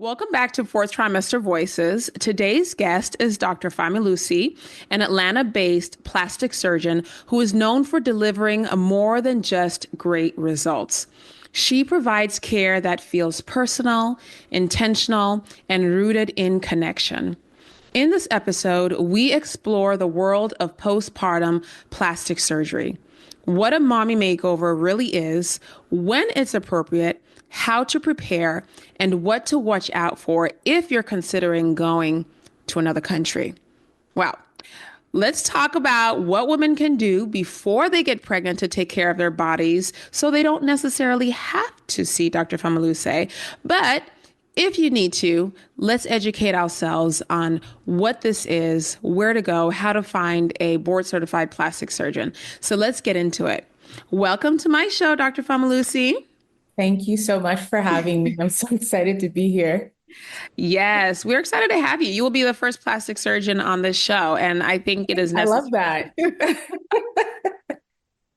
Welcome back to Fourth Trimester Voices. Today's guest is Dr. Familusi, an Atlanta-based plastic surgeon who is known for delivering more than just great results. She provides care that feels personal, intentional, and rooted in connection. In this episode, we explore the world of postpartum plastic surgery, what a mommy makeover really is, when it's appropriate, how to prepare, and what to watch out for if you're considering going to another country. Well, let's talk about what women can do before they get pregnant to take care of their bodies so they don't necessarily have to see Dr. Familusi. But if you need to, let's educate ourselves on what this is, where to go, how to find a board certified plastic surgeon. So let's get into it. Welcome to my show, Dr. Familusi. Thank you so much for having me. I'm so excited to be here. Yes, we're excited to have you. You will be the first plastic surgeon on this show, and I think it is I love necessary. that.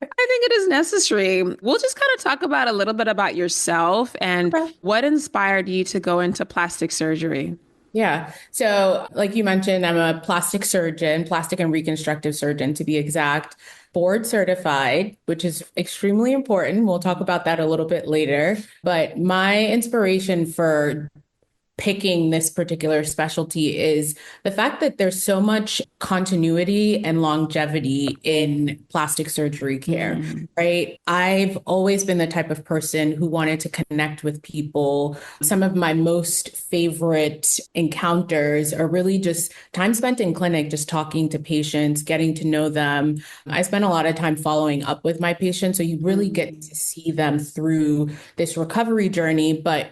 I think it is necessary. We'll just kind of talk about a little bit about yourself and Okay. what inspired you to go into plastic surgery. Yeah. So, like you mentioned, I'm a plastic surgeon, plastic and reconstructive surgeon to be exact, board certified, which is extremely important. We'll talk about that a little bit later. But my inspiration for picking this particular specialty is the fact that there's so much continuity and longevity in plastic surgery care, Mm. right? I've always been the type of person who wanted to connect with people. Some of my most favorite encounters are really just time spent in clinic, just talking to patients, getting to know them. I spend a lot of time following up with my patients, so you really get to see them through this recovery journey, but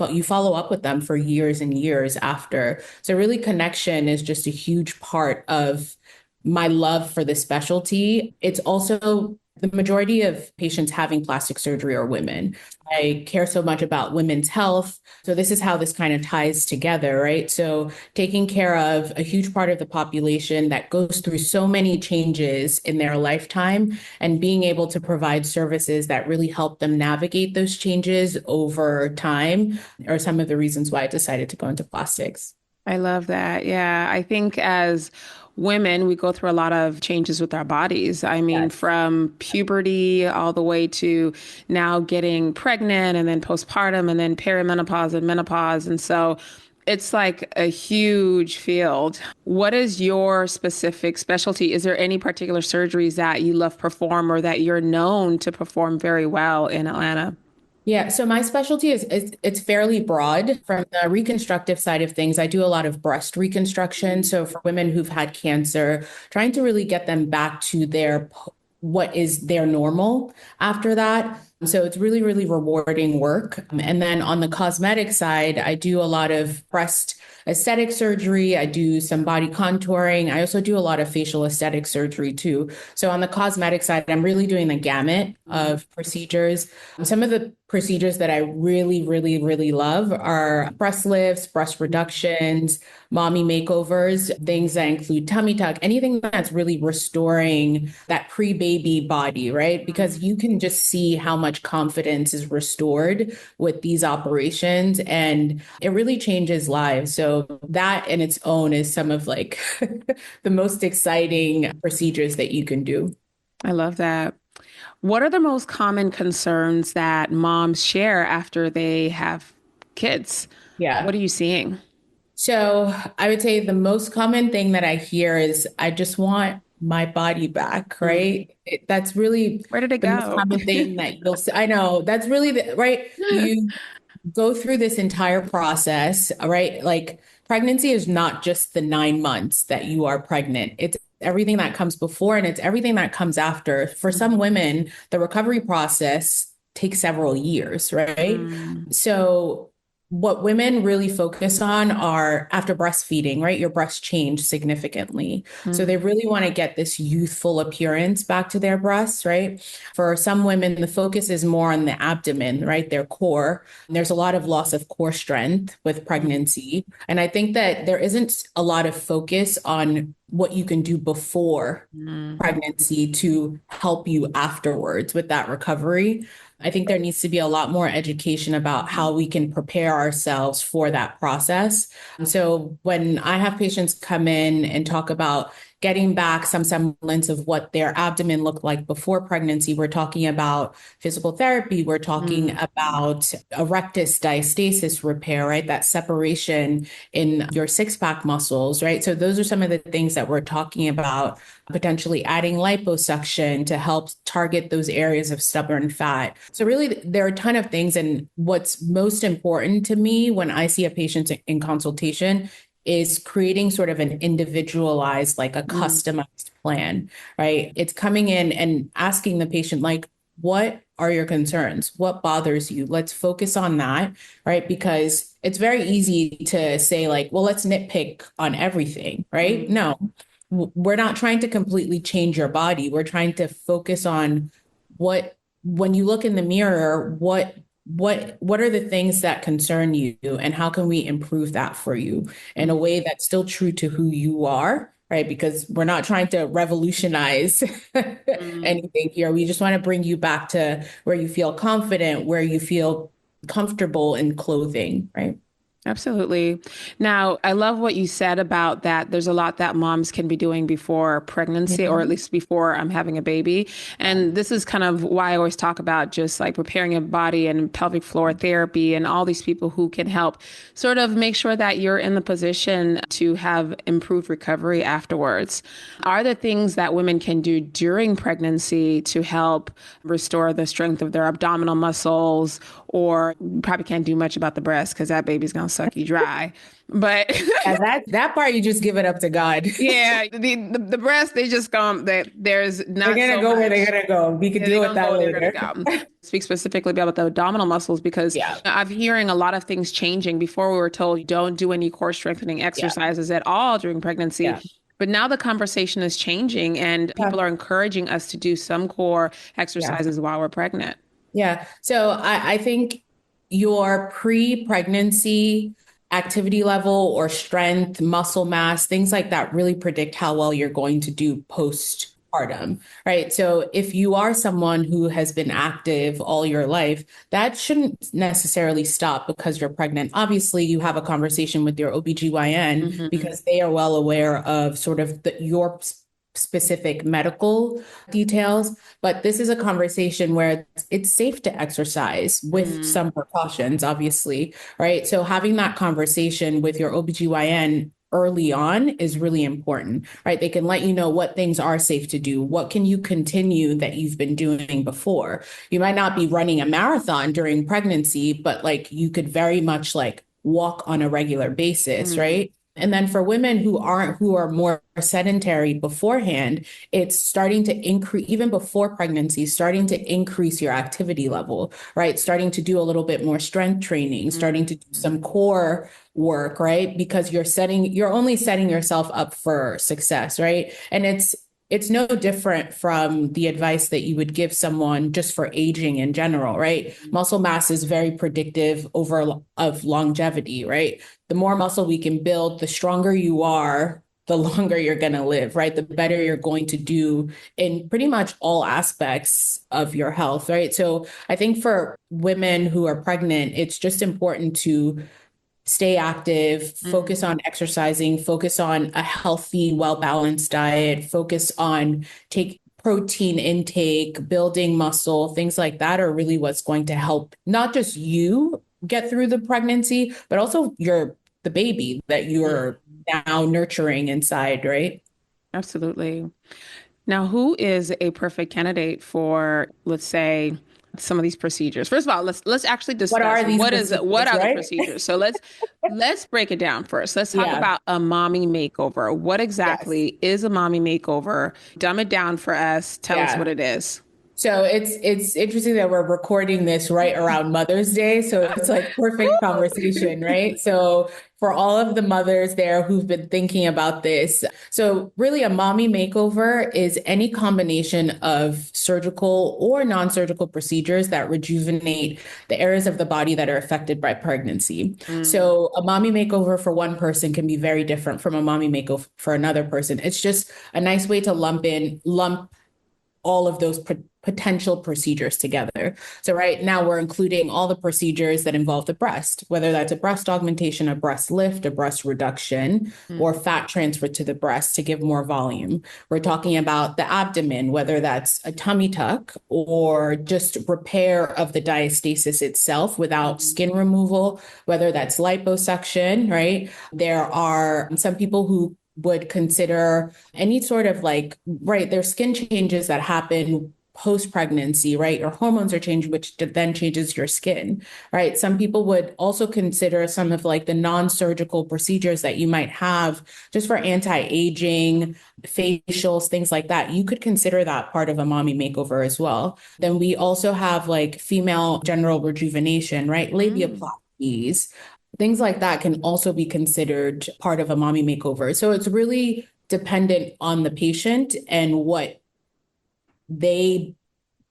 you follow up with them for years and years after. So really connection is just a huge part of my love for this specialty. It's also the majority of patients having plastic surgery are women. I care so much about women's health. So this is how this kind of ties together, right? So taking care of a huge part of the population that goes through so many changes in their lifetime and being able to provide services that really help them navigate those changes over time are some of the reasons why I decided to go into plastics. I love that. Yeah. I think as women, we go through a lot of changes with our bodies. I mean, Yes. from puberty all the way to now getting pregnant and then postpartum and then perimenopause and menopause. And so it's like a huge field. What is your specific specialty? Is there any particular surgeries that you love perform or that you're known to perform very well in Atlanta? Yeah, so my specialty is it's fairly broad. From the reconstructive side of things, I do a lot of breast reconstruction. So for women who've had cancer, trying to really get them back to what is their normal after that. So it's really, really rewarding work. And then on the cosmetic side, I do a lot of breast aesthetic surgery. I do some body contouring. I also do a lot of facial aesthetic surgery too. So on the cosmetic side, I'm really doing the gamut of procedures. Some of the procedures that I really, really, really love are breast lifts, breast reductions, mommy makeovers, things that include tummy tuck, anything that's really restoring that pre-baby body, right? Because you can just see how much confidence is restored with these operations and it really changes lives. So that in its own is some of like the most exciting procedures that you can do. I love that. What are the most common concerns that moms share after they have kids? What Yeah. are you seeing? So I would say the most common thing that I hear is I just want my body back, Mm. right? That's really Where did it the most go? common thing that you'll see. I know that's really right. You go through this entire process, right? Like pregnancy is not just the 9 months that you are pregnant. It's everything that comes before and it's everything that comes after. For some women, the recovery process takes several years, right? Mm. So what women really focus on are after breastfeeding, right? Your breasts change significantly. So Mm. they really want to get this youthful appearance back to their breasts, right? For some women, the focus is more on the abdomen, right? Their core. And there's a lot of loss of core strength with pregnancy. And I think that there isn't a lot of focus on what you can do before Mm. pregnancy to help you afterwards with that recovery. I think there needs to be a lot more education about how we can prepare ourselves for that process. So when I have patients come in and talk about getting back some semblance of what their abdomen looked like before pregnancy, we're talking about physical therapy, we're talking Mm, about erectus diastasis repair, right? That separation in your six pack muscles, right? So those are some of the things that we're talking about, potentially adding liposuction to help target those areas of stubborn fat. So really there are a ton of things. And what's most important to me when I see a patient in consultation is creating sort of an individualized, like a mm, customized plan, right? It's coming in and asking the patient, like, what are your concerns? What bothers you? Let's focus on that, right? Because it's very easy to say, like, well, let's nitpick on everything, right? mm, No, we're not trying to completely change your body. We're trying to focus on what, when you look in the mirror, what are the things that concern you and how can we improve that for you in a mm, way that's still true to who you are, right? Because we're not trying to revolutionize mm. anything here. We just want to bring you back to where you feel confident, where you feel comfortable in clothing, right? Absolutely. Now, I love what you said about that. There's a lot that moms can be doing before pregnancy, or at Mhm. least before I'm having a baby. And this is kind of why I always talk about just like preparing your body and pelvic floor therapy and all these people who can help sort of make sure that you're in the position to have improved recovery afterwards. Are there things that women can do during pregnancy to help restore the strength of their abdominal muscles? Or you probably can't do much about the breast because that baby's gonna suck you dry. But And that part you just give it up to God. yeah, the breast they just come that there's They're not gonna so go where they're much. gonna go. We could Yeah, they're deal with gonna that go, they're gonna later. go. Speak specifically about the abdominal muscles because Yeah, I'm hearing a lot of things changing. Before we were told don't do any core strengthening yeah, exercises at all during pregnancy. yeah. But now the conversation is changing and Yeah. people are encouraging us to do some core Yeah. exercises while we're pregnant. Yeah. So I think your pre-pregnancy activity level or strength, muscle mass, things like that really predict how well you're going to do postpartum, right? So if you are someone who has been active all your life, that shouldn't necessarily stop because you're pregnant. Obviously, you have a conversation with your OBGYN Hmm. because they are well aware of sort of your specific medical details. But this is a conversation where it's safe to exercise with Mm, some precautions, obviously, right? So having that conversation with your OBGYN early on is really important, right? They can let you know what things are safe to do. What can you continue that you've been doing before? You might not be running a marathon during pregnancy, but like you could very much like walk on a regular basis, mm, right? And then for women who are more sedentary beforehand, it's starting to increase even before pregnancy, starting to increase your activity level, right? Starting to do a little bit more strength training, starting to do mm, some core work, right? Because you're only setting yourself up for success, right? And it's no different from the advice that you would give someone just for aging in general, right? mm. Muscle mass is very predictive of longevity, right? The more muscle we can build, the stronger you are, the longer you're going to live, right? The better you're going to do in pretty much all aspects of your health, right? So I think for women who are pregnant, it's just important to stay active, focus Mm. on exercising, focus on a healthy, well-balanced diet, focus on take protein intake, building muscle, things like that are really what's going to help not just you get through the pregnancy, but also the baby that you're Mm. now nurturing inside, right? Absolutely. Now, who is a perfect candidate for, let's say, some of these procedures? First of all, let's actually What discuss are these what procedures, are the right? procedures. So let's break it down first. Let's talk Yeah. about a mommy makeover. What Yes. exactly is a mommy makeover? Dumb it down for us. Tell us what Yeah. it is. So it's interesting that we're recording this right around Mother's Day. So it's like perfect conversation, right? So for all of the mothers there who've been thinking about this. So really a mommy makeover is any combination of surgical or non-surgical procedures that rejuvenate the areas of the body that are affected by pregnancy. Mm, So a mommy makeover for one person can be very different from a mommy makeover for another person. It's just a nice way to lump all of those potential procedures together. So right now we're including all the procedures that involve the breast, whether that's a breast augmentation, a breast lift, a breast reduction, or fat transfer to the breast to give more volume. We're talking about the abdomen, whether that's a tummy tuck or just repair of the diastasis itself without skin removal, whether that's liposuction, right? There are some people who would consider any sort of like, right, there's skin changes that happen post-pregnancy, right? Your hormones are changing, which then changes your skin, right? Some people would also consider some of like the non-surgical procedures that you might have just for anti-aging, facials, things like that. You could consider that part of a mommy makeover as well. Then we also have like female general rejuvenation, right? Labiaplasties, things like that can also be considered part of a mommy makeover. So it's really dependent on the patient and what they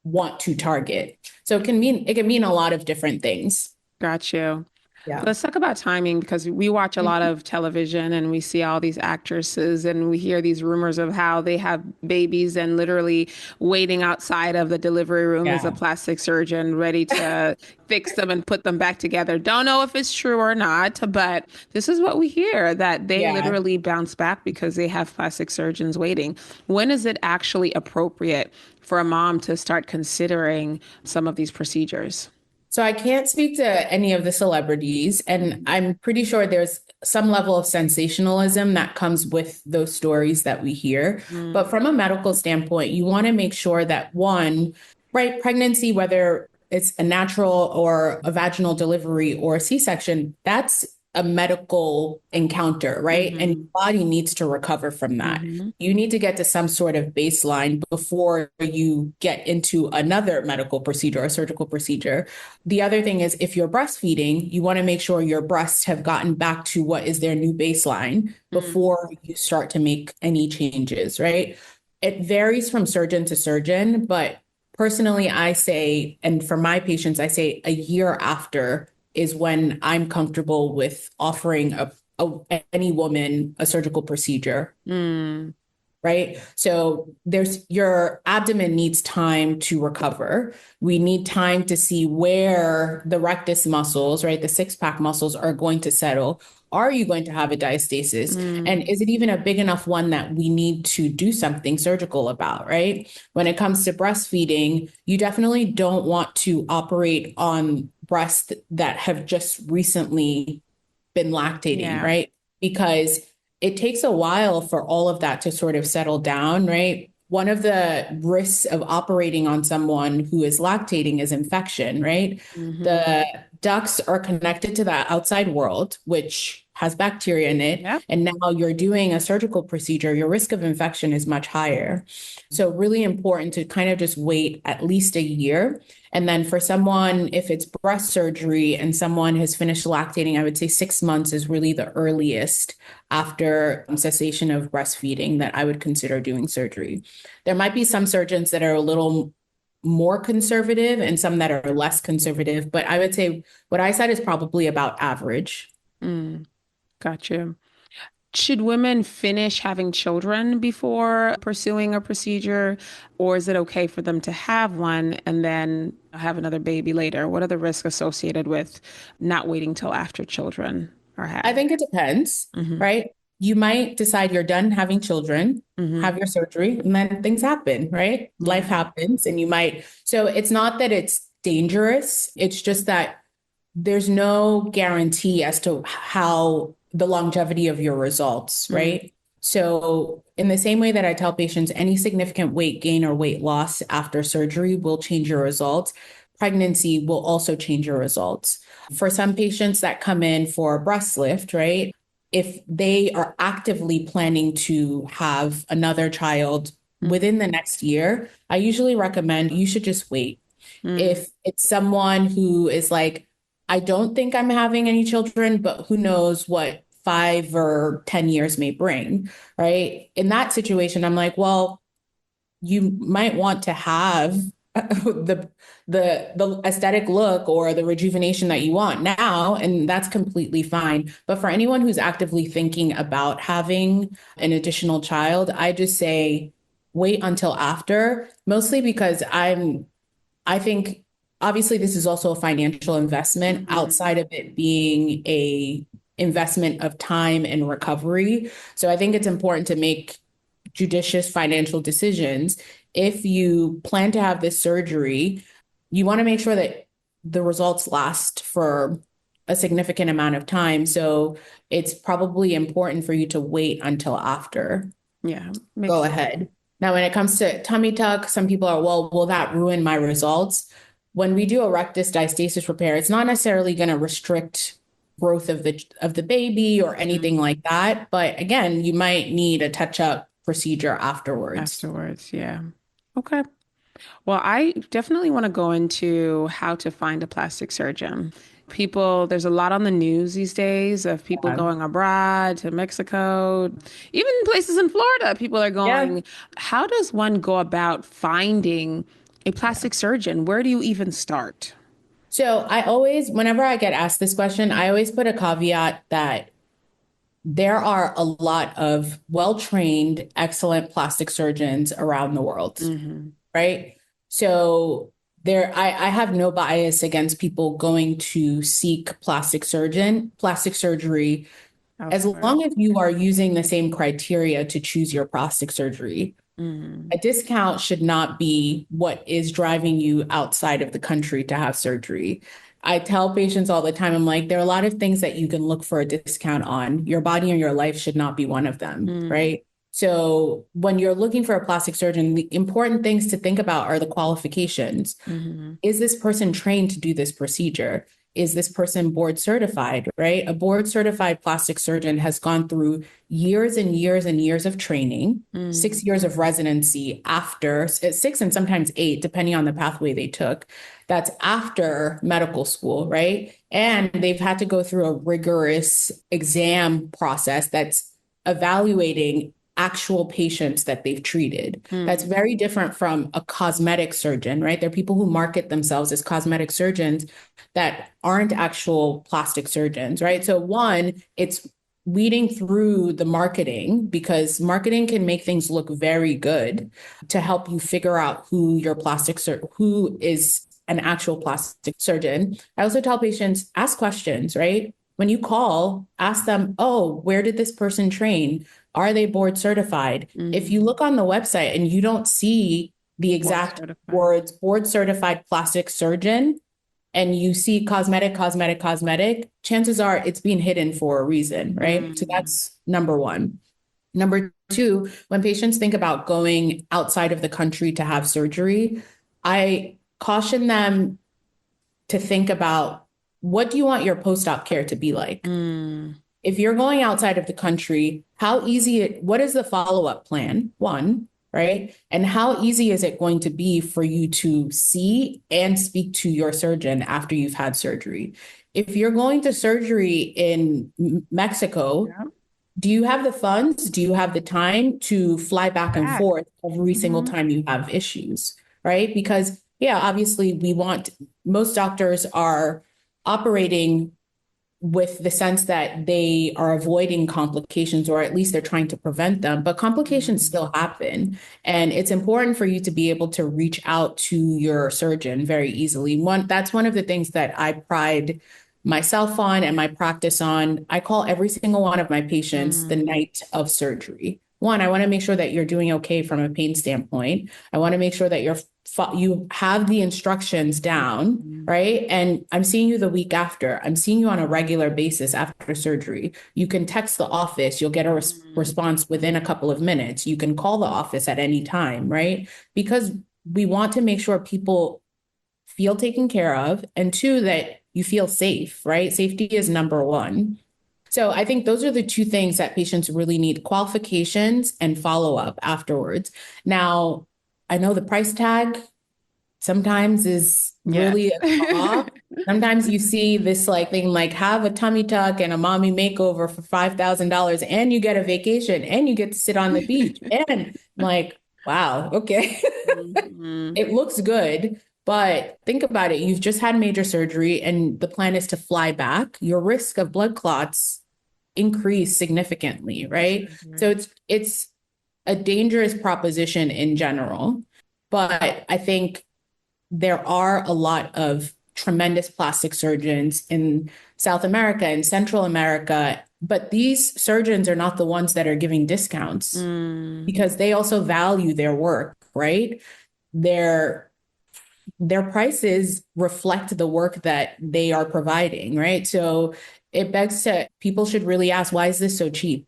want to target. So it can mean a lot of different things. Got you. Yeah. Let's talk about timing because we watch a lot of television and we see all these actresses and we hear these rumors of how they have babies and literally waiting outside of the delivery room is a Yeah. plastic surgeon ready to fix them and put them back together. Don't know if it's true or not, but this is what we hear that they Yeah. literally bounce back because they have plastic surgeons waiting. When is it actually appropriate for a mom to start considering some of these procedures? So I can't speak to any of the celebrities, and I'm pretty sure there's some level of sensationalism that comes with those stories that we hear. But from a medical standpoint, you want to make sure that one, right, pregnancy, whether it's a natural or a vaginal delivery or a C-section, that's a medical encounter, right? And your body needs to recover from that. Hmm. You need to get to some sort of baseline before you get into another medical procedure or surgical procedure. The other thing is if you're breastfeeding, you want to make sure your breasts have gotten back to what is their new baseline before you start to make any changes, right? It varies from surgeon to surgeon, but personally, I say, and for my patients, I say a year after is when I'm comfortable with offering any woman a surgical procedure, Mm. right? So there's your abdomen needs time to recover. We need time to see where the rectus muscles, right, the six pack muscles are going to settle. Are you going to have a diastasis? And Mm. is it even a big enough one that we need to do something surgical about, right? When it comes to breastfeeding, you definitely don't want to operate on breasts that have just recently been lactating, Yeah. right? Because it takes a while for all of that to sort of settle down, right? One of the risks of operating on someone who is lactating is infection, right? Hmm. The ducts are connected to the outside world, which has bacteria in it. Yep. And now you're doing a surgical procedure, your risk of infection is much higher. So, really important to kind of just wait at least a year. And then for someone, if it's breast surgery and someone has finished lactating, I would say 6 months is really the earliest after cessation of breastfeeding that I would consider doing surgery. There might be some surgeons that are a little more conservative and some that are less conservative, but I would say what I said is probably about average. Mm. Got you. Should women finish having children before pursuing a procedure, or is it okay for them to have one and then have another baby later? What are the risks associated with not waiting till after children are I had? think it depends, Hmm. right? You might decide you're done having children, Hmm. have your surgery, and then things happen, right? Life Yeah. happens, and you might. So it's not that it's dangerous, it's just that there's no guarantee as to how the longevity of your results, Mm. right? So, in the same way that I tell patients, any significant weight gain or weight loss after surgery will change your results. Pregnancy will also change your results. For some patients that come in for a breast lift, right? If they are actively planning to have another child within the next year, I usually recommend you should just wait. Mm. If it's someone who is like, I don't think I'm having any children, but who knows what 5 or 10 years may bring, right? In that situation, I'm like, well, you might want to have the aesthetic look or the rejuvenation that you want now, and that's completely fine. But for anyone who's actively thinking about having an additional child, I just say wait until after, mostly because I think obviously this is also a financial investment Mhm. outside of it being a investment of time and recovery. So I think it's important to make judicious financial decisions. If you plan to have this surgery, you want to make sure that the results last for a significant amount of time. So it's probably important for you to wait until after. Yeah, Go makes ahead. Now, when it comes to tummy tuck, some people are, well, will that ruin my results? When we do a rectus diastasis repair, it's not necessarily going to restrict growth of the baby or anything Mhm. like that. But again, you might need a touch-up procedure afterwards. Afterwards. Yeah. Okay. Well, I definitely want to go into how to find a plastic surgeon. People, there's a lot on the news these days of people Yeah. going abroad to Mexico, even places in Florida, people are Yeah. going. How does one go about finding a plastic surgeon? Where do you even start? So I always, whenever I get asked this question, I always put a caveat that there are a lot of well-trained, excellent plastic surgeons around the world, Hmm. right? So I have no bias against people going to seek plastic surgery, as Elsewhere. long as you are using the same criteria to choose your plastic surgery. Hmm. A discount should not be what is driving you outside of the country to have surgery. I tell patients all the time, I'm like, there are a lot of things that you can look for a discount on. Your body and your life should not be one of them, Hmm. right? So when you're looking for a plastic surgeon, the important things to think about are the qualifications. Hmm. Is this person trained to do this procedure? Is this person board certified, right? A board certified plastic surgeon has gone through years and years and years of training, Hmm. 6 years of residency after, 6 and sometimes 8, depending on the pathway they took. That's after medical school, right? And they've had to go through a rigorous exam process that's evaluating actual patients that they've treated. That's Hmm. very different from a cosmetic surgeon, right? There are people who market themselves as cosmetic surgeons that aren't actual plastic surgeons, right? So one, it's weeding through the marketing because marketing can make things look very good to help you figure out who is an actual plastic surgeon. I also tell patients ask questions, right? When you call, ask them, "Oh, where did this person train? Are they board certified?" If you Hmm. look on the website and you don't see the Board exact certified. words board certified plastic surgeon, and you see cosmetic, cosmetic, cosmetic, chances are it's being hidden for a reason, right? So Hmm. that's number one. Number two, when patients think about going outside of the country to have surgery, I caution them to think about, what do you want your post-op care to be like? Hmm. If you're going outside of the country, what is the follow-up plan? One, right? And how easy is it going to be for you to see and speak to your surgeon after you've had surgery? If you're going to surgery in Mexico, Yeah. do you have the funds? Do you have the time to fly back and Back. forth every single Hmm. time you have issues? Right? Because, yeah, obviously, most doctors are operating with the sense that they are avoiding complications, or at least they're trying to prevent them, but complications Hmm. still happen. And it's important for you to be able to reach out to your surgeon very easily. That's one of the things that I pride myself on and my practice on. I call every single one of my patients the Hmm. night of surgery. One, I want to make sure that you're doing okay from a pain standpoint. I want to make sure that you have the instructions down, Hmm. right? And I'm seeing you the week after. I'm seeing you on a regular basis after surgery. You can text the office, you'll get a Hmm. response within a couple of minutes. You can call the office at any time, right? Because we want to make sure people feel taken care of, and two, that you feel safe, right? Safety is number one. So I think those are the two things that patients really need: qualifications and follow up afterwards. Now, I know the price tag sometimes is Yes. really a draw. Sometimes you see this like thing like have a tummy tuck and a mommy makeover for $5,000 and you get a vacation and you get to sit on the beach. And I'm like, wow, okay. Hmm. It looks good, but think about it. You've just had major surgery and the plan is to fly back. Your risk of blood clots increase significantly, Post right? So surgery. it's a dangerous proposition in general. But I think there are a lot of tremendous plastic surgeons in South America and Central America, but these surgeons are not the ones that are giving discounts Mm, because they also value their work, right? Their their prices reflect the work that they are providing, right? So it begs to people should really ask, why is this so cheap?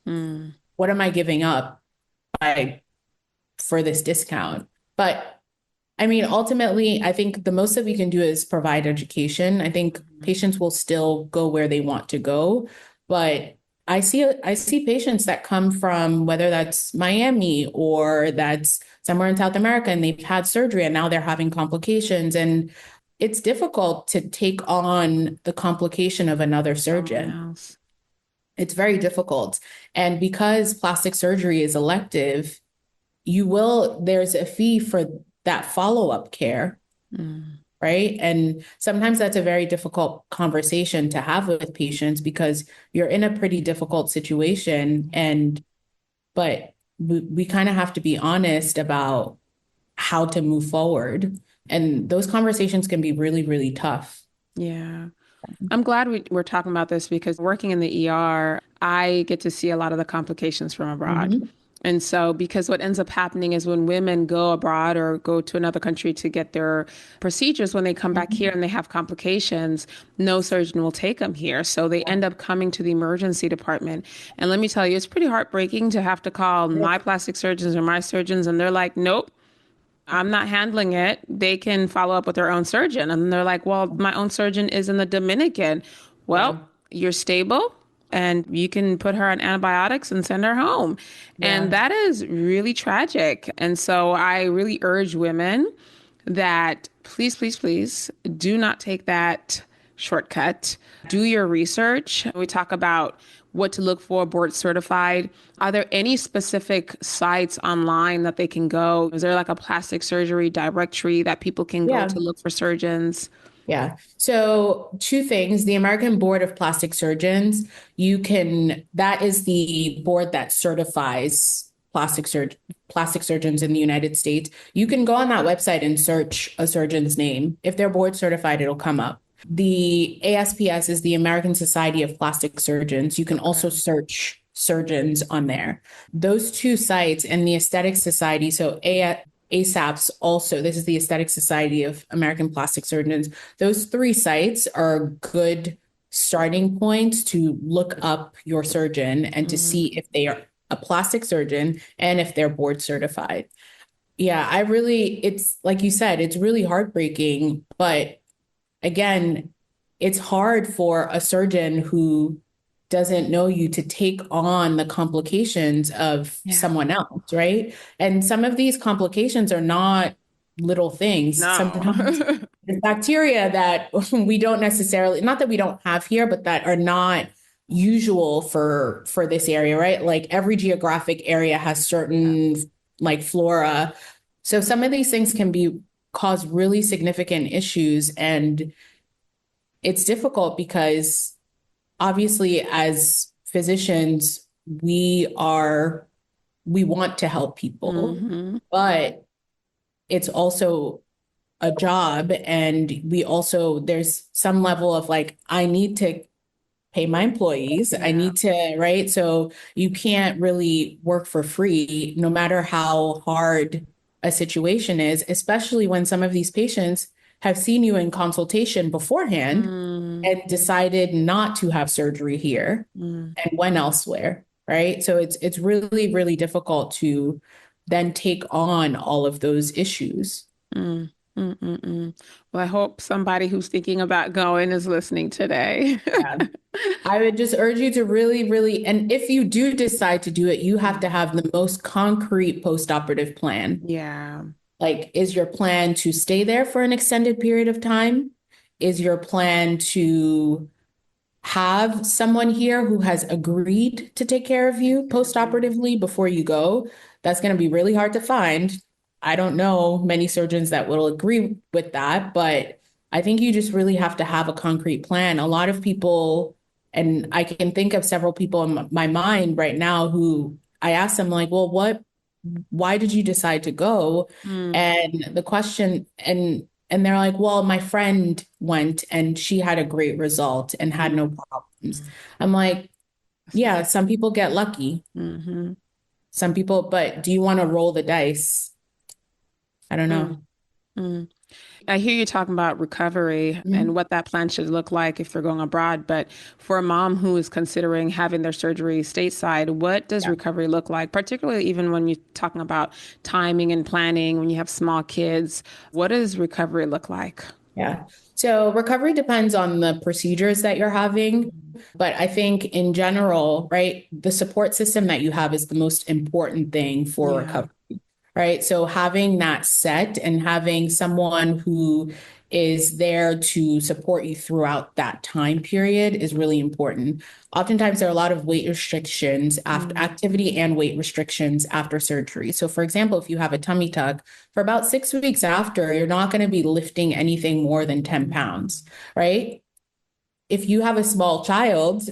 mm, What am I giving up by for this discount? But I mean, ultimately, I think the most that we can do is provide education. I think patients will still go where they want to go, but I see patients that come from whether that's Miami or that's somewhere in South America and they've had surgery and now they're having complications and it's difficult to take on the complication of another someone surgeon. else. It's very difficult. And because plastic surgery is elective, there's a fee for that follow-up care, Mm, right? And sometimes that's a very difficult conversation to have with patients because you're in a pretty difficult situation. But we kind of have to be honest about how to move forward. And those conversations can be really, really tough. yeah. I'm glad we're talking about this because working in the ER, I get to see a lot of the complications from abroad. Mhm. And so, because what ends up happening is when women go abroad or go to another country to get their procedures, when they come back here Mhm. and they have complications, no surgeon will take them here. So they end up coming to the emergency department. And let me tell you, it's pretty heartbreaking to have to call my plastic surgeons or my surgeons, and they're like, nope. I'm not handling it. They can follow up with their own surgeon. And they're like, well, my own surgeon is in the Dominican. Yeah. Well, you're stable and you can put her on antibiotics and send her home. And Yeah. that is really tragic. And so I really urge women that please, please, please do not take that shortcut. Do your research. We talk about what to look for, board certified. Are there any specific sites online that they can go? Is there like a plastic surgery directory that people can go Yeah. to look for surgeons? Yeah. So, two things. The American Board of Plastic Surgeons, that is the board that certifies plastic surgeons in the United States. You can go on that website and search a surgeon's name. If they're board certified, it'll come up. The ASPS is the American Society of Plastic Surgeons. You can Okay. also search surgeons on there. Those two sites and the Aesthetic Society, ASAPS also, this is the Aesthetic Society of American Plastic Surgeons. Those three sites are good starting points to look up your surgeon and to see Mm, if they are a plastic surgeon and if they're board certified. Yeah, it's like you said, it's really heartbreaking, but again, it's hard for a surgeon who doesn't know you to take on the complications of yeah. someone else, right? And some of these complications are not little things. No. Sometimes there's bacteria that we don't necessarily, not that we don't have here, but that are not usual for this area, right? Like every geographic area has certain like flora. So some of these things can be cause really significant issues and it's difficult because obviously as physicians we want to help people Hmm. but it's also a job and we also there's some level of like I need to pay my employees. I Yeah. need to, right? So you can't really work for free, no matter how hard a situation is, especially when some of these patients have seen you in consultation beforehand Mm, and decided not to have surgery here mm, and went elsewhere, right? So it's really, really difficult to then take on all of those issues. mm, Well, I hope somebody who's thinking about going is listening today. Yeah. I would just urge you to really, really, and if you do decide to do it, you have to have the most concrete post-operative plan. Yeah. Like, is your plan to stay there for an extended period of time? Is your plan to have someone here who has agreed to take care of you post-operatively before you go? That's going to be really hard to find. I don't know many surgeons that will agree with that, but I think you just really have to have a concrete plan. A lot of people, and I can think of several people in my mind right now who I asked them like, well, why did you decide to go? Mm, And the question, and they're like, well, my friend went and she had a great result and had no mm, problems. I'm like, that's yeah, some people get lucky. mm-hmm. Some people, but do you want to roll the dice? I don't Mm, know. mm. I hear you talking about recovery and Mhm. what that plan should look like if they're going abroad. But for a mom who is considering having their surgery stateside, what does Yeah. recovery look like? Particularly even when you're talking about timing and planning, when you have small kids, what does recovery look like? Yeah. So recovery depends on the procedures that you're having. But I think in general, right, the support system that you have is the most important thing for Yeah. recovery, right? So having that set and having someone who is there to support you throughout that time period is really important. Oftentimes, there are a lot of weight restrictions after Mm, activity and weight restrictions after surgery. So, for example, if you have a tummy tuck, for about 6 weeks after, you're not going to be lifting anything more than 10 pounds, right? If you have a small child,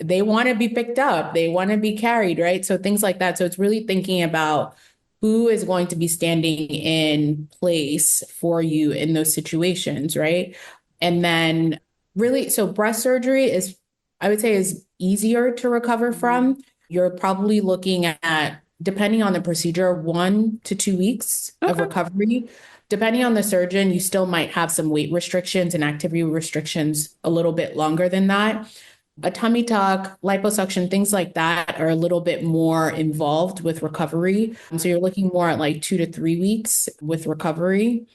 they want to be picked up, they want to be carried, right? So things like that. So it's really thinking about who is going to be standing in place for you in those situations, right? And then really, so breast surgery is, I would say, is easier to recover mm, from. You're probably looking at, depending on the procedure, 1 to 2 weeks of okay. recovery. Depending on the surgeon, you still might have some weight restrictions and activity restrictions a little bit longer than that. A tummy tuck, liposuction, things like that are a little bit more involved with recovery. So you're looking more at like 2 to 3 weeks with recovery.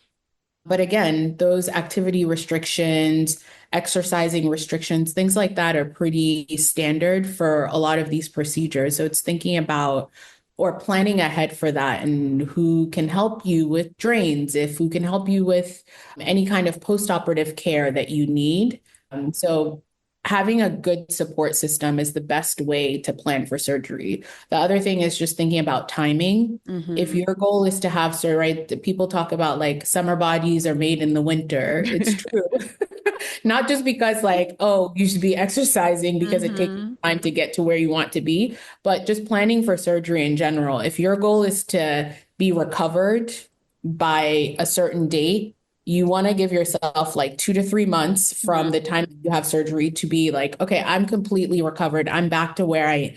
But again, those activity restrictions, exercising restrictions, things like that are pretty standard for a lot of these procedures. So it's thinking about or planning ahead for that and who can help you with drains, if who can help you with any kind of post-operative care that you need. So having a good support system is the best way to plan for surgery. The other thing is just thinking about timing. If Hmm. your goal is to have so right, people talk about like summer bodies are made in the winter. It's true. Not just because like, oh, you should be exercising because it takes Hmm. time to get to where you want to be, but just planning for surgery in general. If your goal is to be recovered by a certain date, you want to give yourself like 2 to 3 months from the time you have surgery to be like, okay, I'm completely recovered. I'm back to where I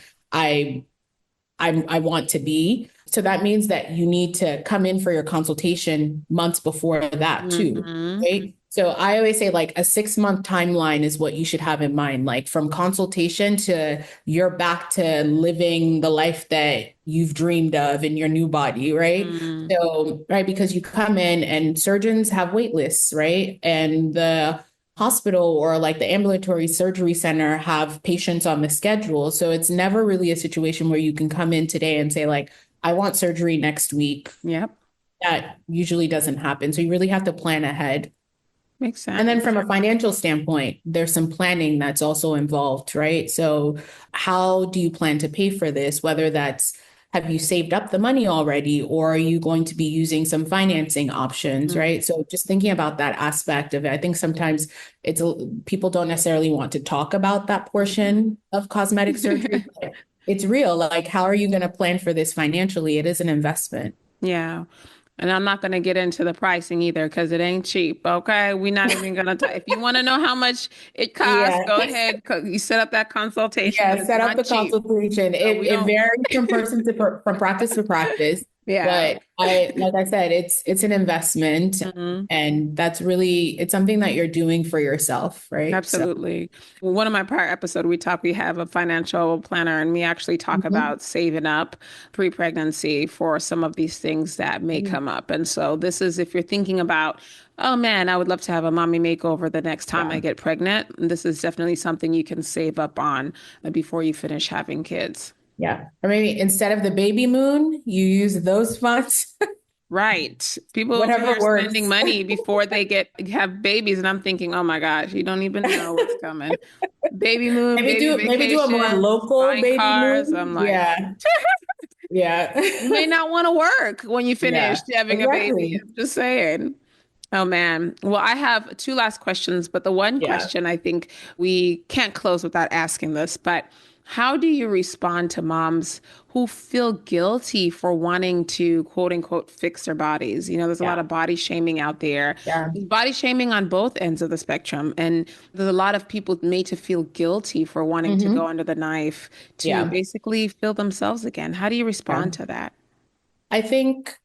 I want to be. So that means that you need to come in for your consultation months before that too, Hmm. right? So I always say like a 6 month timeline is what you should have in mind, like from consultation to you're back to living the life that you've dreamed of in your new body, right? Hmm. So, right, because you come in and surgeons have wait lists, right? And the hospital or like the ambulatory surgery center have patients on the schedule. So it's never really a situation where you can come in today and say, like, I want surgery next week. Yep. That usually doesn't happen. So you really have to plan ahead. Makes And then sense. from a financial standpoint, there's some planning that's also involved, right? So how do you plan to pay for this? Whether that's have you saved up the money already, or are you going to be using some financing options, right? So just thinking about that aspect of it, I think sometimes people don't necessarily want to talk about that portion of cosmetic surgery, but it's real. Like, how are you going to plan for this financially? It is an investment. Yeah. And I'm not going to get into the pricing either because it ain't cheap. Okay. We're not even going to talk. If you want to know how much it costs, Yeah. go ahead. You set up that consultation, but Yeah, it's set up not the cheap. consultation. So It we it don't, varies from person to from practice to practice, yeah. but like I said, it's an investment, Mhm. and that's really it's something that you're doing for yourself, right? So, Absolutely. Well, one of my prior episodes, we have a financial planner and we actually talk mhm. about saving up pre-pregnancy for some of these things that may come up. And so this is if you're thinking about, oh man, I would love to have a mommy makeover the next time I Yeah, get pregnant. This is definitely something you can save up on before you finish having kids. yeah. Or maybe instead of the baby moon, you use those funds, Right. People over whatever here spending works. money before they get have babies, and I'm thinking, oh my gosh, you don't even know what's coming. Baby moon, baby Maybe do a more vacations, local buying baby cars. moon. I'm like, Yeah, yeah, you may not want to work when you finish yeah. having a baby. Exactly. I'm just saying. Oh man. Well, I have two last questions, but the one Yeah. question I think we can't close without asking this, but how do you respond to moms who feel guilty for wanting to quote unquote fix their bodies? You know, there's a lot Yeah. of body shaming out there. Yeah. There's body shaming on both ends of the spectrum. And there's a lot of people made to feel guilty for wanting to go Hmm. under the knife to Yeah. basically feel themselves again. How do you Yeah. respond to that? I think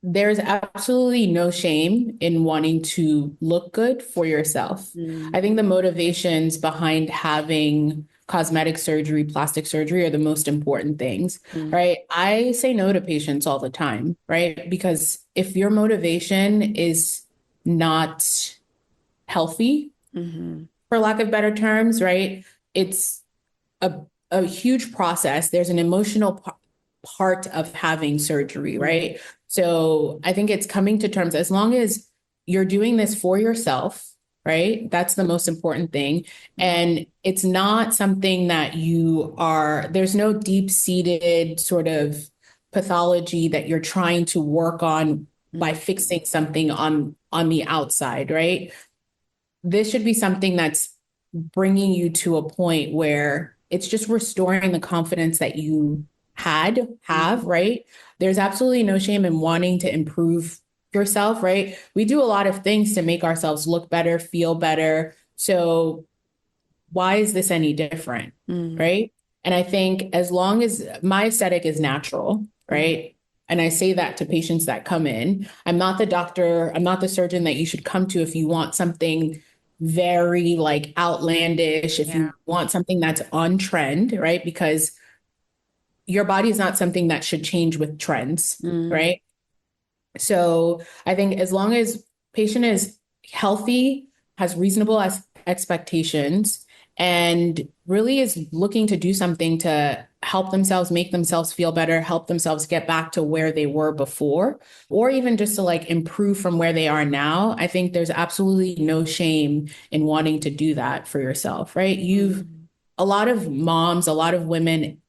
there's absolutely no shame in wanting to look good for yourself. Mm, I think the motivations behind having cosmetic surgery, plastic surgery are the most important things, mm, right? I say no to patients all the time, right? Because if your motivation is not healthy, hmm for lack of better terms, right? It's a, a huge process. There's an emotional part of having surgery, mm, right? So I think it's coming to terms as long as you're doing this for yourself, right? That's the most important thing. mm, And it's not something that there's no deep-seated sort of pathology that you're trying to work on by mm, fixing something on the outside, right? This should be something that's bringing you to a point where it's just restoring the confidence that you have, mm. right? There's absolutely no shame in wanting to improve yourself, right? We do a lot of things to make ourselves look better, feel better. So why is this any different? Mm, Right. And I think as long as my aesthetic is natural, mm, right? And I say that to patients that come in, I'm not the doctor, I'm not the surgeon that you should come to if you want something very like outlandish, if yeah. you want something that's on trend, right? Because your body is not something that should change with trends, Mm, right? So I think as long as patient is healthy, has reasonable expectations, and really is looking to do something to help themselves, make themselves feel better, help themselves get back to where they were before, or even just to like improve from where they are now, I think there's absolutely no shame in wanting to do that for yourself, right? mm, A lot of moms, a lot of women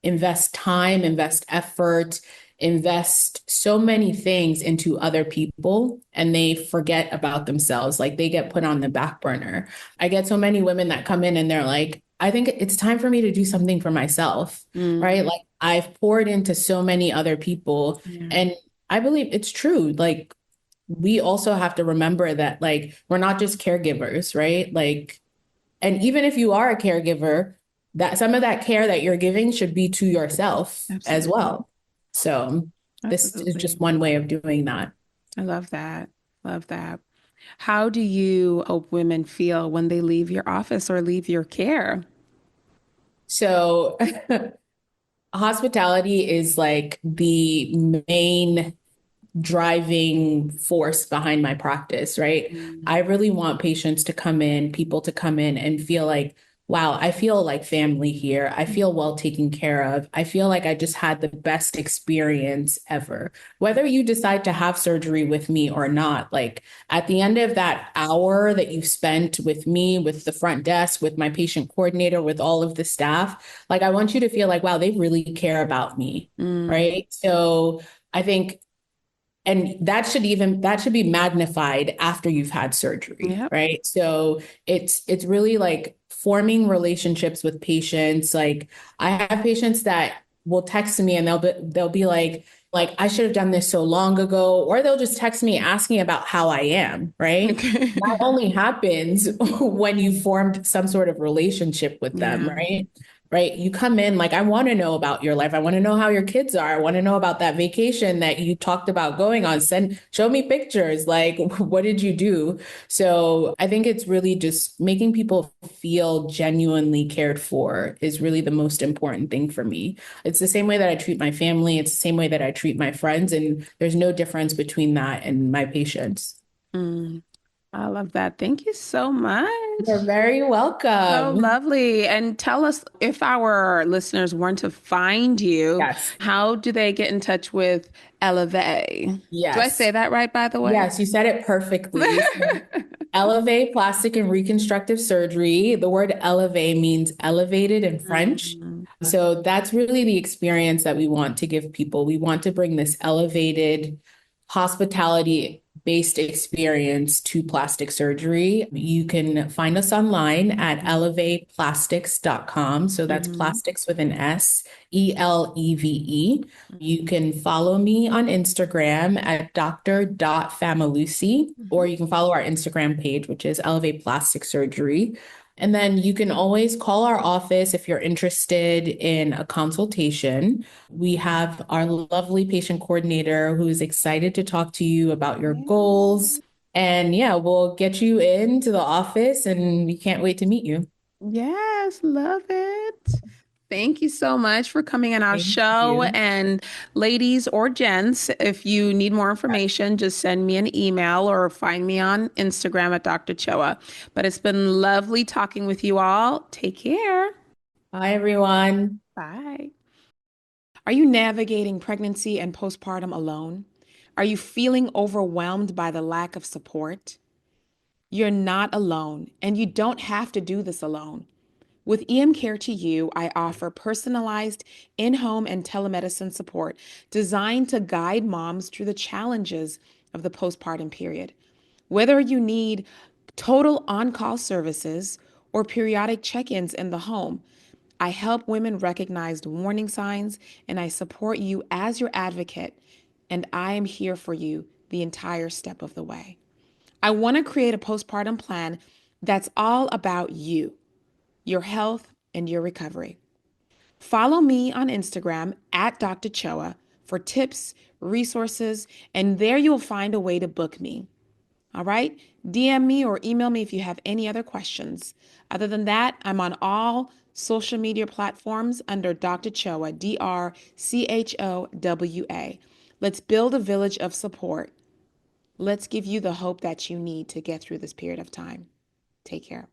invest time, invest effort, invest so many things into other people and they forget about themselves. Like they get put on the back burner. I get so many women that come in and they're like, I think it's time for me to do something for myself, mm, right? Like I've poured into so many other people yeah. and I believe it's true. Like we also have to remember that like we're not just caregivers, right? Like and even if you are a caregiver, that some of that care that you're giving should be to yourself as Absolutely. well. So this is just Absolutely. one way of doing that. I love that. Love that. How do you hope women feel when they leave your office or leave your care? So hospitality is like the main driving force behind my practice, right? I Mm, really want patients to come in, people to come in and feel like, wow, I feel like family here. I feel well taken care of. I feel like I just had the best experience ever. Whether you decide to have surgery with me or not, like at the end of that hour that you've spent with me, with the front desk, with my patient coordinator, with all of the staff, like I want you to feel like, wow, they really care about me. mm, Right. So I think and that should be magnified after you've had surgery, yep. right? So it's really like forming relationships with patients. Like I have patients that will text me and they'll be like I should have done this so long ago, or they'll just text me asking about how I am, right? That Okay. only happens when you formed some sort of relationship with them, Yeah. right? Right. You come in like, I want to know about your life. I want to know how your kids are. I want to know about that vacation that you talked about going on. Show me pictures. Like, what did you do? So I think it's really just making people feel genuinely cared for is really the most important thing for me. It's the same way that I treat my family. It's the same way that I treat my friends. And there's no difference between that and my patients. Mm, I love that. Thank you so You're much. very So welcome. lovely. And tell us if our listeners want to find you, Yes. how do they get in touch with Eleve? Do I say Yes. that right, by the way? Yes, you said it perfectly. So, Eleve Plastic and Reconstructive Surgery. The word eleve means elevated in French. Mm, So that's really the experience that we want to give people. We want to bring this elevated hospitality based experience to plastic surgery. You can find us online at eleveplastics.com. So that's Mm-hmm. plastics with an S, Eleve. You can follow me on Instagram at dr.familusi, or Mm-hmm. you can follow our Instagram page, which is Elevate Plastic Surgery. And then you can always call our office if you're interested in a consultation. We have our lovely patient coordinator who is excited to talk to you about your goals. And yeah, we'll get you into the office and we can't wait to meet you. Yes, love it. Thank you so much for coming on our Thank show. you. And ladies or gents, if you need more information, just send me an email or find me on Instagram at Dr. Choa. But it's been lovely talking with you all. Take care. Bye, everyone. Bye. Are you navigating pregnancy and postpartum alone? Are you feeling overwhelmed by the lack of support? You're not alone, and you don't have to do this alone. With EM Care to You, I offer personalized in home and telemedicine support designed to guide moms through the challenges of the postpartum period. Whether you need total on call services or periodic check ins in the home, I help women recognize the warning signs and I support you as your advocate, and I am here for you the entire step of the way. I want to create a postpartum plan that's all about you, your health, and your recovery. Follow me on Instagram at Dr. Choa for tips, resources, and there you'll find a way to book me. All right? DM me or email me if you have any other questions. Other than that, I'm on all social media platforms under Dr. Choa, DrChowa. Let's build a village of support. Let's give you the hope that you need to get through this period of time. Take care.